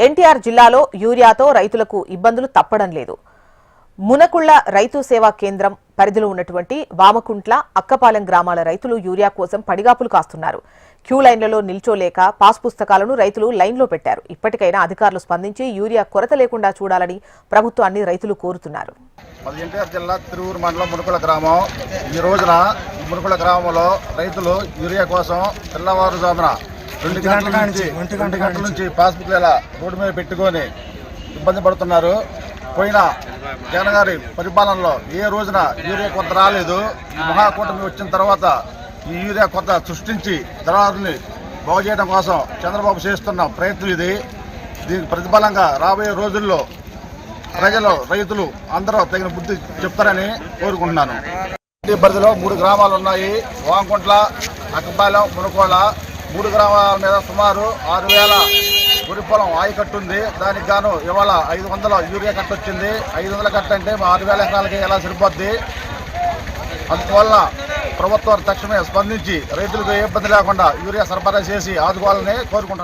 ఎన్టీఆర్ జిల్లాలో యూరియాతో రైతులకు ఇబ్బందులు తప్పడం లేదు. మునకుళ్ల రైతు సేవా కేంద్రం పరిధిలో ఉన్నటువంటి వామకుంట్ల, అక్కపాలెం గ్రామాల రైతులు యూరియా కోసం పడిగాపులు కాస్తున్నారు. క్యూ లైన్లలో నిల్చోలేక పాస్ పుస్తకాలను రైతులు లైన్లో పెట్టారు. ఇప్పటికైనా అధికారులు స్పందించి యూరియా కొరత లేకుండా చూడాలని ప్రభుత్వాన్ని రైతులు కోరుతున్నారు. ఎన్టీఆర్ జిల్లా తిరువురు మండలం మునకుల గ్రామం. ఈ రోజున మునకుల గ్రామంలో రైతులు యూరియా కోసం తెల్లవారుజామున 2 గంటల నుంచి పాస్బుక్ రోడ్డు మీద పెట్టుకొని ఇబ్బంది పడుతున్నారు. పోయిన జగన్ గారి పరిపాలనలో ఏ రోజున యూరియా కొరత రాలేదు. మహాకూటమి వచ్చిన తర్వాత ఈ యూరియా కొరత సృష్టించి దళారుల్ని బాగు చేయడం కోసం చంద్రబాబు చేస్తున్న ప్రయత్నం ఇది. దీనికి ప్రతిఫలంగా రాబోయే రోజుల్లో ప్రజలు, రైతులు అందరూ తగిన బుద్ధి చెప్తారని కోరుకుంటున్నాను. ఈ పరిధిలో 3 గ్రామాలు ఉన్నాయి. వామకుంట్ల, అక్కపాలెం, మునకోళ్ళ. 3 గ్రామాల మీద సుమారు 6,000 వరి పొలం ఆయకట్టు ఉంది. దానికి గాను ఇవాళ 500 యూరియా కట్ట వచ్చింది. 500 కట్ట అంటే 6,000 ఎకరాలకి ఎలా సరిపోద్ది? అందువల్ల ప్రభుత్వం తక్షణమే స్పందించి రైతులకు ఏ ఇబ్బంది లేకుండా యూరియా సరఫరా చేసి ఆదుకోవాలని కోరుకుంటున్నాను.